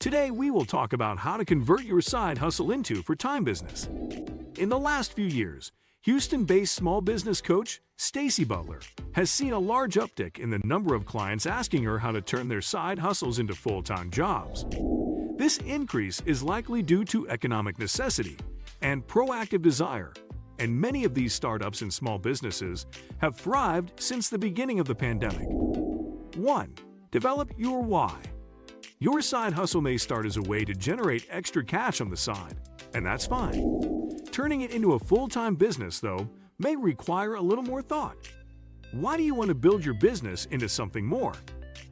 Today, we will talk about how to convert your side hustle into full-time business. In the last few years, Houston-based small business coach Stacy Butler has seen a large uptick in the number of clients asking her how to turn their side hustles into full-time jobs. This increase is likely due to economic necessity and proactive desire, and many of these startups and small businesses have thrived since the beginning of the pandemic. 1. Develop your why. Your side hustle may start as a way to generate extra cash on the side, and that's fine. Turning it into a full-time business, though, may require a little more thought. Why do you want to build your business into something more?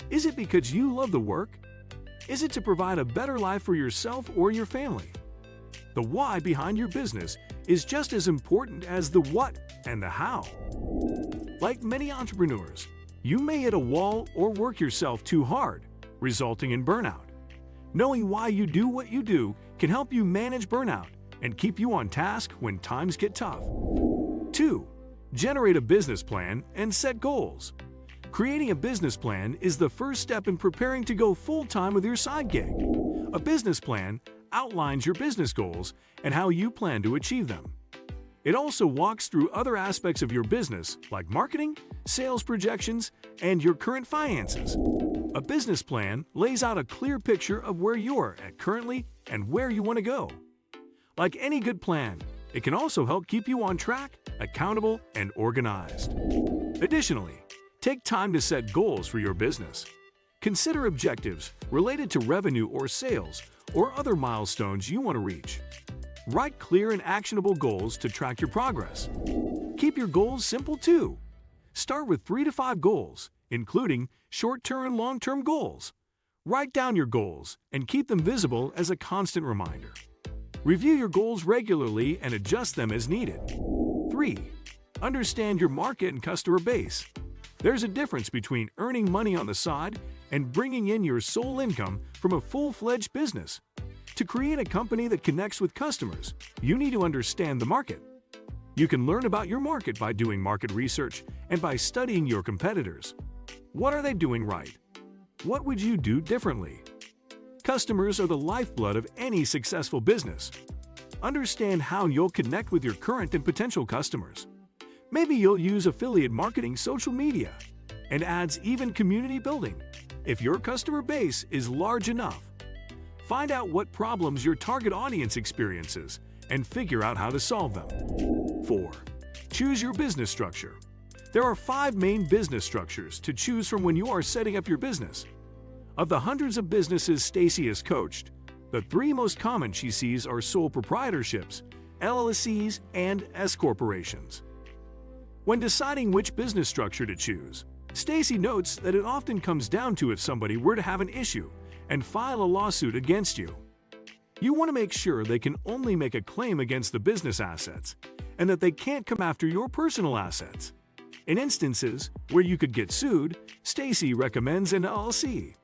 Is it because you love the work? Is it to provide a better life for yourself or your family? The why behind your business is just as important as the what and the how. Like many entrepreneurs, you may hit a wall or work yourself too hard, resulting in burnout. Knowing why you do what you do can help you manage burnout and keep you on task when times get tough. 2. Generate a business plan and set goals. Creating a business plan is the first step in preparing to go full-time with your side gig. A business plan outlines your business goals and how you plan to achieve them. It also walks through other aspects of your business like marketing, sales projections, and your current finances. A business plan lays out a clear picture of where you're at currently and where you want to go. Like any good plan, it can also help keep you on track, accountable, and organized. Additionally, take time to set goals for your business. Consider objectives related to revenue or sales or other milestones you want to reach. Write clear and actionable goals to track your progress. Keep your goals simple too. Start with 3 to 5 goals, including short-term and long-term goals. Write down your goals and keep them visible as a constant reminder. Review your goals regularly and adjust them as needed. 3. Understand your market and customer base. There's a difference between earning money on the side and bringing in your sole income from a full-fledged business. To create a company that connects with customers, you need to understand the market. You can learn about your market by doing market research and by studying your competitors. What are they doing right? What would you do differently? Customers are the lifeblood of any successful business. Understand how you'll connect with your current and potential customers. Maybe you'll use affiliate marketing, social media, and ads, even community building, if your customer base is large enough. Find out what problems your target audience experiences and figure out how to solve them. 4. Choose your business structure. There are 5 main business structures to choose from when you are setting up your business. Of the hundreds of businesses Stacy has coached, the 3 most common she sees are sole proprietorships, LLCs, and S corporations. When deciding which business structure to choose, Stacy notes that it often comes down to if somebody were to have an issue and file a lawsuit against you. You want to make sure they can only make a claim against the business assets and that they can't come after your personal assets. In instances where you could get sued, Stacy recommends an LLC.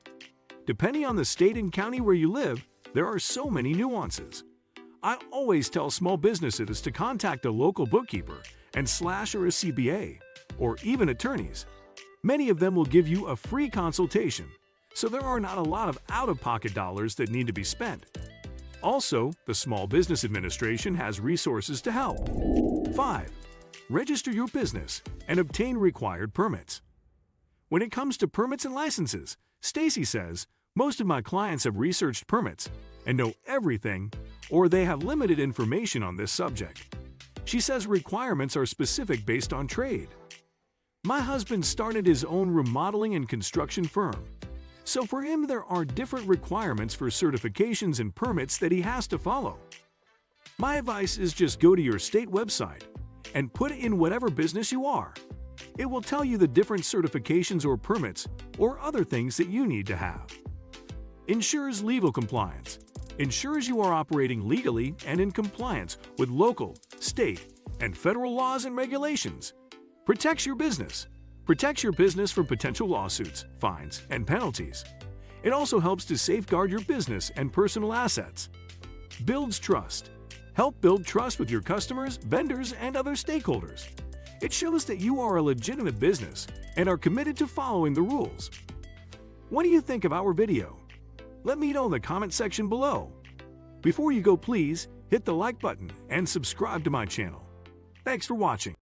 Depending on the state and county where you live, there are so many nuances. I always tell small businesses to contact a local bookkeeper and or a CPA, or even attorneys. Many of them will give you a free consultation, so there are not a lot of out-of-pocket dollars that need to be spent. Also, the Small Business Administration has resources to help. 5. Register your business and obtain required permits. When it comes to permits and licenses, Stacy says, most of my clients have researched permits and know everything, or they have limited information on this subject. She says requirements are specific based on trade. My husband started his own remodeling and construction firm, so for him there are different requirements for certifications and permits that he has to follow. My advice is just go to your state website and put in whatever business you are. It will tell you the different certifications or permits or other things that you need to have. Ensures legal compliance. Ensures you are operating legally and in compliance with local, state, and federal laws and regulations. Protects your business. Protects your business from potential lawsuits, fines, and penalties. It also helps to safeguard your business and personal assets. Builds trust. Help build trust with your customers, vendors, and other stakeholders. It shows that you are a legitimate business and are committed to following the rules. What do you think of our video? Let me know in the comment section below. Before you go, please hit the like button and subscribe to my channel. Thanks for watching.